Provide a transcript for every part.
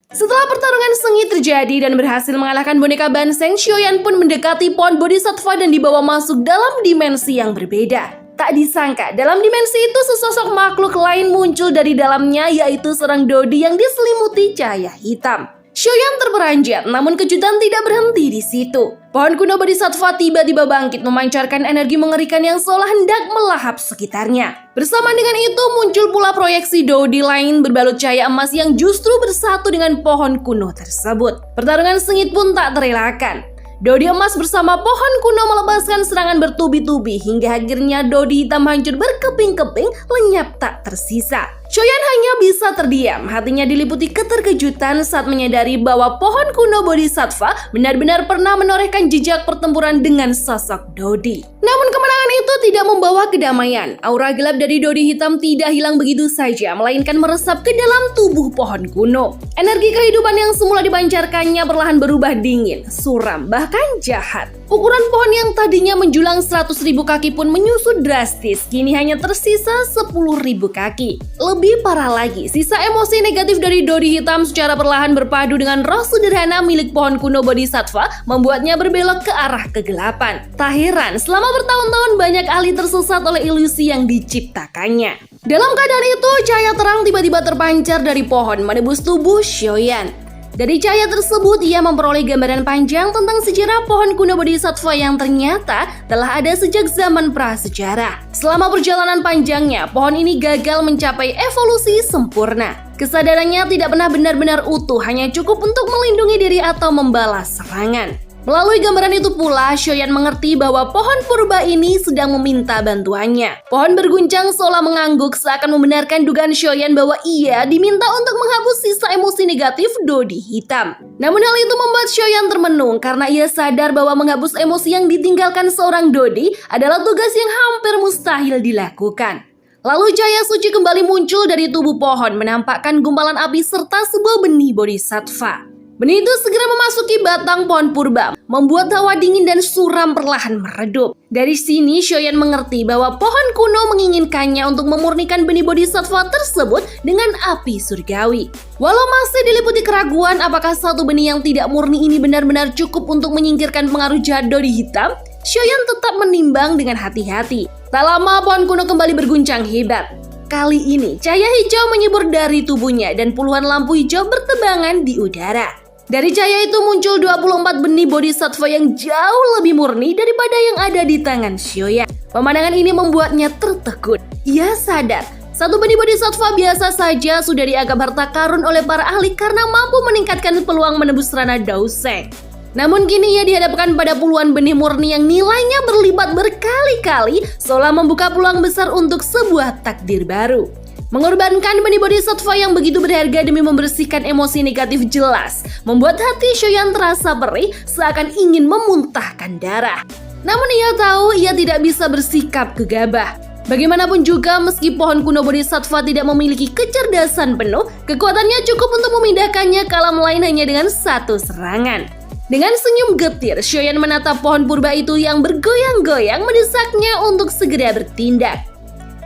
Setelah pertarungan sengit terjadi dan berhasil mengalahkan boneka Banseng, Xiaoyan pun mendekati pohon Bodhisattva dan dibawa masuk dalam dimensi yang berbeda. Tak disangka, dalam dimensi itu sesosok makhluk lain muncul dari dalamnya, yaitu seorang Dodi yang diselimuti cahaya hitam. Xiaoyan terperanjat, namun kejutan tidak berhenti di situ. Pohon kuno Bodhisattva tiba-tiba bangkit memancarkan energi mengerikan yang seolah hendak melahap sekitarnya. Bersama dengan itu muncul pula proyeksi Dodi lain berbalut cahaya emas yang justru bersatu dengan pohon kuno tersebut. Pertarungan sengit pun tak terelakkan. Dodi emas bersama pohon kuno melepaskan serangan bertubi-tubi hingga akhirnya Dodi hitam hancur berkeping-keping, lenyap tak tersisa. Xiaoyan hanya bisa terdiam, hatinya diliputi keterkejutan saat menyadari bahwa pohon kuno Bodhisattva benar-benar pernah menorehkan jejak pertempuran dengan sosok Dodi. Namun kemenangan itu tidak membawa kedamaian. Aura gelap dari Dodi hitam tidak hilang begitu saja, melainkan meresap ke dalam tubuh pohon kuno. Energi kehidupan yang semula dipancarkannya perlahan berubah dingin, suram, bahkan jahat. Ukuran pohon yang tadinya menjulang 100.000 kaki pun menyusut drastis, kini hanya tersisa 10.000 kaki. Lebih parah lagi, sisa emosi negatif dari Dodi hitam secara perlahan berpadu dengan roh sederhana milik pohon kuno Bodhisattva membuatnya berbelok ke arah kegelapan. Tak heran, selama bertahun-tahun banyak ahli tersesat oleh ilusi yang diciptakannya. Dalam keadaan itu, cahaya terang tiba-tiba terpancar dari pohon menembus tubuh Xiaoyan. Dari cahaya tersebut, ia memperoleh gambaran panjang tentang sejarah pohon kuno Bodhisattva yang ternyata telah ada sejak zaman prasejarah. Selama perjalanan panjangnya, pohon ini gagal mencapai evolusi sempurna. Kesadarannya tidak pernah benar-benar utuh, hanya cukup untuk melindungi diri atau membalas serangan. Melalui gambaran itu pula, Xiaoyan mengerti bahwa pohon purba ini sedang meminta bantuannya. Pohon berguncang seolah mengangguk seakan membenarkan dugaan Xiaoyan bahwa ia diminta untuk menghapus sisa emosi negatif Dodi hitam. Namun hal itu membuat Xiaoyan termenung karena ia sadar bahwa menghapus emosi yang ditinggalkan seorang Dodi adalah tugas yang hampir mustahil dilakukan. Lalu cahaya suci kembali muncul dari tubuh pohon menampakkan gumpalan api serta sebuah benih Bodhisattva. Benih itu segera memasuki batang pohon purba, membuat hawa dingin dan suram perlahan meredup. Dari sini, Xiaoyan mengerti bahwa pohon kuno menginginkannya untuk memurnikan benih Bodhisattva tersebut dengan api surgawi. Walau masih diliputi keraguan apakah satu benih yang tidak murni ini benar-benar cukup untuk menyingkirkan pengaruh jahat Dodi hitam, Xiaoyan tetap menimbang dengan hati-hati. Tak lama, pohon kuno kembali berguncang hebat. Kali ini, cahaya hijau menyibur dari tubuhnya dan puluhan lampu hijau bertebangan di udara. Dari cahaya itu muncul 24 benih Bodhisattva yang jauh lebih murni daripada yang ada di tangan Xiaoyan. Pemandangan ini membuatnya tertegun. Ia sadar, satu benih Bodhisattva biasa saja sudah dianggap harta karun oleh para ahli karena mampu meningkatkan peluang menembus ranah Dao Sheng. Namun kini ia dihadapkan pada puluhan benih murni yang nilainya berlipat berkali-kali, seolah membuka peluang besar untuk sebuah takdir baru. Mengorbankan benih Bodhisattva yang begitu berharga demi membersihkan emosi negatif jelas membuat hati Xiaoyan terasa perih seakan ingin memuntahkan darah. Namun ia tahu ia tidak bisa bersikap gegabah. Bagaimanapun juga meski pohon kuno Bodhisattva tidak memiliki kecerdasan penuh, kekuatannya cukup untuk memindahkannya ke alam lain hanya dengan satu serangan. Dengan senyum getir, Xiaoyan menatap pohon purba itu yang bergoyang-goyang mendesaknya untuk segera bertindak.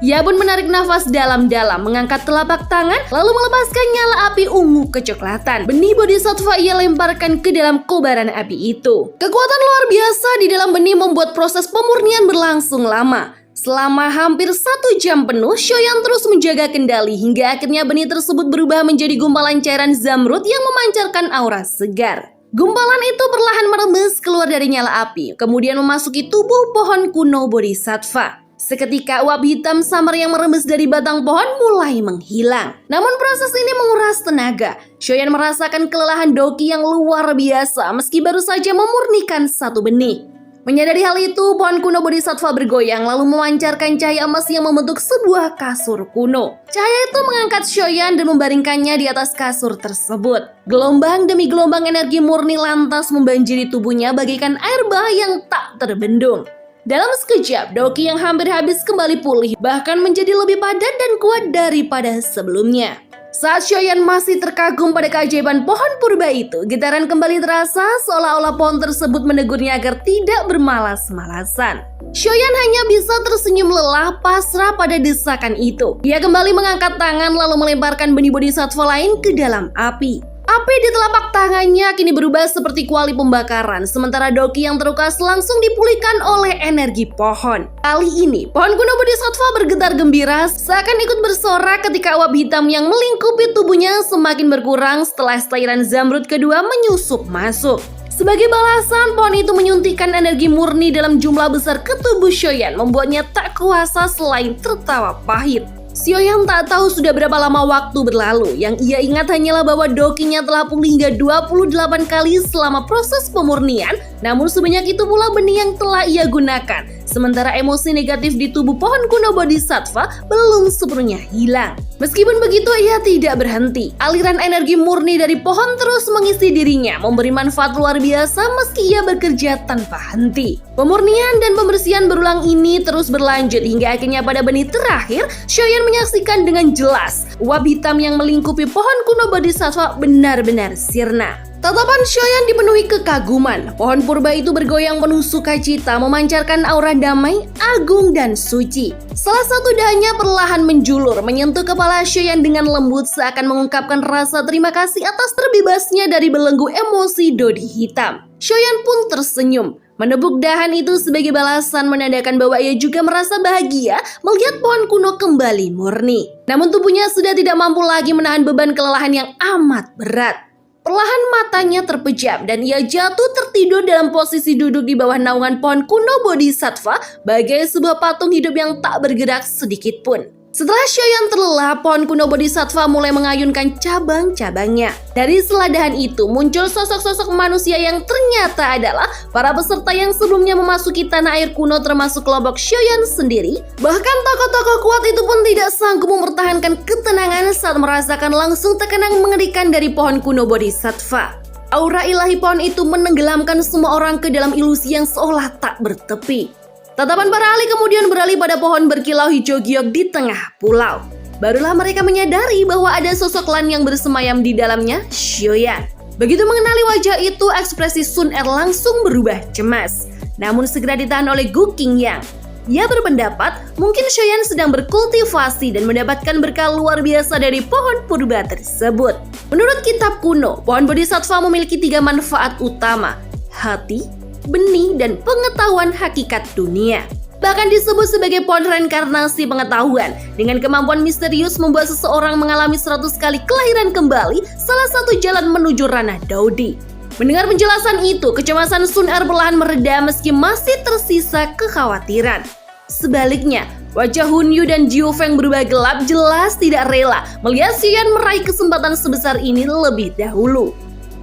Ia pun menarik nafas dalam-dalam, mengangkat telapak tangan, lalu melepaskan nyala api ungu kecoklatan. Benih Bodhisattva ia lemparkan ke dalam kobaran api itu. Kekuatan luar biasa di dalam benih membuat proses pemurnian berlangsung lama. Selama hampir 1 jam penuh, Xiaoyan terus menjaga kendali hingga akhirnya benih tersebut berubah menjadi gumpalan cairan zamrud yang memancarkan aura segar. Gumpalan itu perlahan merembes keluar dari nyala api, kemudian memasuki tubuh pohon kuno Bodhisattva. Seketika uap hitam samar yang merembes dari batang pohon mulai menghilang. Namun proses ini menguras tenaga. Xiaoyan merasakan kelelahan Doqi yang luar biasa meski baru saja memurnikan satu benih. Menyadari hal itu, pohon kuno Bodhisattva bergoyang lalu memancarkan cahaya emas yang membentuk sebuah kasur kuno. Cahaya itu mengangkat Xiaoyan dan membaringkannya di atas kasur tersebut. Gelombang demi gelombang energi murni lantas membanjiri tubuhnya bagaikan air bah yang tak terbendung. Dalam sekejap, Doqi yang hampir habis kembali pulih, bahkan menjadi lebih padat dan kuat daripada sebelumnya. Saat Xiaoyan masih terkagum pada keajaiban pohon purba itu, getaran kembali terasa seolah-olah pohon tersebut menegurnya agar tidak bermalas-malasan. Xiaoyan hanya bisa tersenyum lelah pasrah pada desakan itu. Ia kembali mengangkat tangan lalu melemparkan benih Bodhisattva lain ke dalam api. Api di telapak tangannya kini berubah seperti kuali pembakaran, sementara Doki yang terluka langsung dipulihkan oleh energi pohon. Kali ini, pohon kuno Bodhisattva bergetar gembira, seakan ikut bersorak ketika uap hitam yang melingkupi tubuhnya semakin berkurang setelah cairan zamrud kedua menyusup masuk. Sebagai balasan, pohon itu menyuntikkan energi murni dalam jumlah besar ke tubuh Shoyan, membuatnya tak kuasa selain tertawa pahit. Sioyan tak tahu sudah berapa lama waktu berlalu. Yang ia ingat hanyalah bahwa dokinya telah pulih hingga 28 kali selama proses pemurnian. Namun sebanyak itu pula benih yang telah ia gunakan. Sementara emosi negatif di tubuh pohon kuno Bodhisattva belum sepenuhnya hilang. Meskipun begitu, ia tidak berhenti. Aliran energi murni dari pohon terus mengisi dirinya, memberi manfaat luar biasa meski ia bekerja tanpa henti. Pemurnian dan pembersihan berulang ini terus berlanjut hingga akhirnya pada benih terakhir, Shoyan menyaksikan dengan jelas uap hitam yang melingkupi pohon kuno Bodhisattva benar-benar sirna. Tatapan Shoyan dipenuhi kekaguman. Pohon purba itu bergoyang penuh sukacita, memancarkan aura damai, agung, dan suci. Salah satu dahannya perlahan menjulur, menyentuh kepala Shoyan dengan lembut seakan mengungkapkan rasa terima kasih atas terbebasnya dari belenggu emosi Dodi hitam. Shoyan pun tersenyum. Menepuk dahan itu sebagai balasan menandakan bahwa ia juga merasa bahagia melihat pohon kuno kembali murni. Namun tubuhnya sudah tidak mampu lagi menahan beban kelelahan yang amat berat. Perlahan matanya terpejam dan ia jatuh tertidur dalam posisi duduk di bawah naungan pohon kuno Bodhisattva bagai sebuah patung hidup yang tak bergerak sedikit pun. Setelah Shoyan terlelap, pohon kuno Bodhisattva mulai mengayunkan cabang-cabangnya. Dari seladahan itu muncul sosok-sosok manusia yang ternyata adalah para peserta yang sebelumnya memasuki tanah air kuno termasuk kelompok Shoyan sendiri. Bahkan tokoh-tokoh kuat itu pun tidak sanggup mempertahankan ketenangan saat merasakan langsung tekanan mengerikan dari pohon kuno Bodhisattva. Aura ilahi pohon itu menenggelamkan semua orang ke dalam ilusi yang seolah tak bertepi. Tatapan para ahli kemudian beralih pada pohon berkilau hijau giok di tengah pulau. Barulah mereka menyadari bahwa ada sosok lain yang bersemayam di dalamnya, Shoyan. Begitu mengenali wajah itu, ekspresi Sun Er langsung berubah cemas. Namun segera ditahan oleh Gu Qingyang. Ia berpendapat mungkin Shoyan sedang berkultivasi dan mendapatkan berkah luar biasa dari pohon purba tersebut. Menurut kitab kuno, pohon Bodhisattva memiliki 3 manfaat utama: hati, benih, dan pengetahuan hakikat dunia. Bahkan disebut sebagai pohon reinkarnasi pengetahuan. Dengan kemampuan misterius membuat seseorang mengalami 100 kali kelahiran kembali, salah satu jalan menuju ranah Daudi. Mendengar penjelasan itu, kecemasan Sun Er perlahan mereda meski masih tersisa kekhawatiran. Sebaliknya, wajah Hun Yu dan Jiu Feng berubah gelap, jelas tidak rela melihat Sioyan meraih kesempatan sebesar ini lebih dahulu.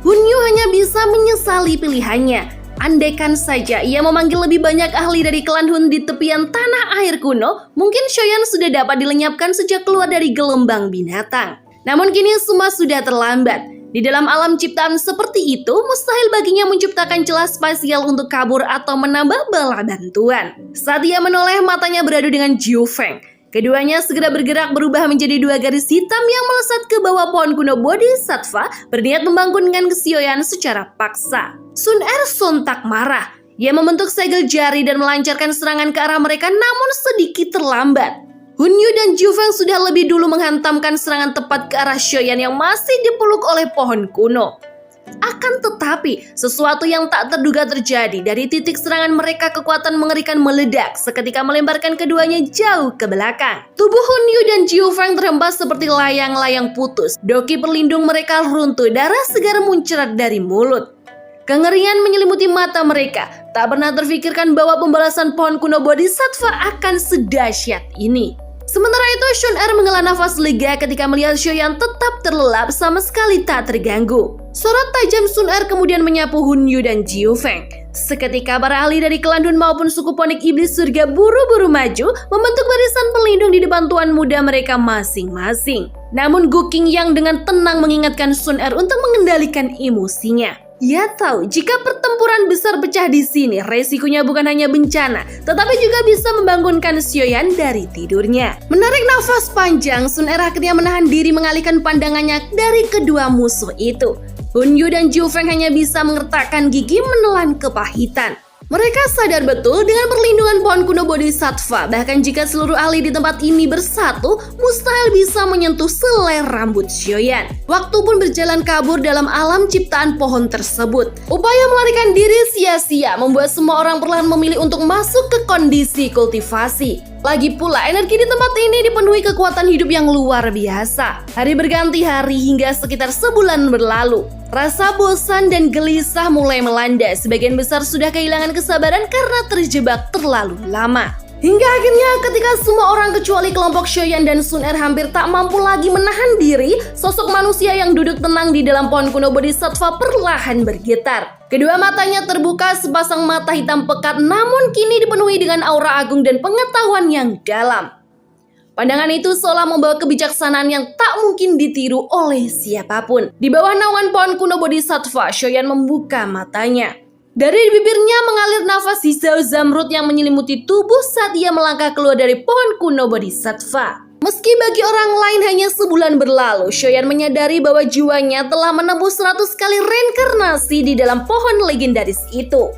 Hun Yu hanya bisa menyesali pilihannya. Andaikan saja ia memanggil lebih banyak ahli dari klan Hun di tepian tanah air kuno, mungkin Shoyan sudah dapat dilenyapkan sejak keluar dari gelembang binatang. Namun kini semua sudah terlambat. Di dalam alam ciptaan seperti itu, mustahil baginya menciptakan celah spasial untuk kabur atau menambah bala bantuan. Saat ia menoleh, matanya beradu dengan Jiu Feng. Keduanya segera bergerak berubah menjadi 2 garis hitam yang melesat ke bawah pohon kuno Bodhisattva, berniat membangunkan Sioyan secara paksa. Sun Er sontak marah. Ia membentuk segel jari dan melancarkan serangan ke arah mereka, namun sedikit terlambat. Hun Yu dan Jiu Feng sudah lebih dulu menghantamkan serangan tepat ke arah Shoyan yang masih dipeluk oleh pohon kuno. Akan tetapi, sesuatu yang tak terduga terjadi. Dari titik serangan mereka, kekuatan mengerikan meledak seketika melemparkan keduanya jauh ke belakang. Tubuh Hun Yu dan Jiu Feng terhempas seperti layang-layang putus. Doki perlindung mereka runtuh, darah segar muncrat dari mulut. Kengerian menyelimuti mata mereka. Tak pernah terfikirkan bahwa pembalasan pohon kuno Bodhisattva akan sedahsyat ini. Sementara itu, Sun Er menghela nafas lega ketika melihat Shoyan tetap terlelap sama sekali tak terganggu. Sorot tajam Sun Er kemudian menyapu Hun Yu dan Jiu Feng. Seketika para ahli dari klan Hun maupun suku ponik iblis surga buru-buru maju, membentuk barisan pelindung di depan tuan muda mereka masing-masing. Namun Gu Qingyang dengan tenang mengingatkan Sun Er untuk mengendalikan emosinya. Ia tahu jika pertempuran besar pecah di sini, resikonya bukan hanya bencana, tetapi juga bisa membangunkan Sioyan dari tidurnya. Menarik nafas panjang, Sun Er akhirnya menahan diri mengalihkan pandangannya dari kedua musuh itu. Hun Yu dan Jiu Feng hanya bisa mengertakkan gigi menelan kepahitan. Mereka sadar betul dengan perlindungan pohon kuno Bodhisattva, bahkan jika seluruh ahli di tempat ini bersatu, mustahil bisa menyentuh selai rambut Xiaoyan. Waktu pun berjalan kabur dalam alam ciptaan pohon tersebut. Upaya melarikan diri sia-sia membuat semua orang perlahan memilih untuk masuk ke kondisi kultivasi. Lagi pula, energi di tempat ini dipenuhi kekuatan hidup yang luar biasa. Hari berganti hari hingga sekitar sebulan berlalu. Rasa bosan dan gelisah mulai melanda. Sebagian besar sudah kehilangan kesabaran karena terjebak terlalu lama. Hingga akhirnya ketika semua orang kecuali kelompok Xiaoyan dan Sun Er hampir tak mampu lagi menahan diri, sosok manusia yang duduk tenang di dalam pohon kuno Bodhisattva perlahan bergetar. Kedua matanya terbuka, sepasang mata hitam pekat namun kini dipenuhi dengan aura agung dan pengetahuan yang dalam. Pandangan itu seolah membawa kebijaksanaan yang tak mungkin ditiru oleh siapapun. Di bawah naungan pohon kuno Bodhisattva, Xiaoyan membuka matanya. Dari bibirnya mengalir nafas hijau zamrud yang menyelimuti tubuh saat ia melangkah keluar dari pohon kuno Bodhisattva. Meski bagi orang lain hanya sebulan berlalu, Xiaoyan menyadari bahwa jiwanya telah menembus 100 kali reinkarnasi di dalam pohon legendaris itu.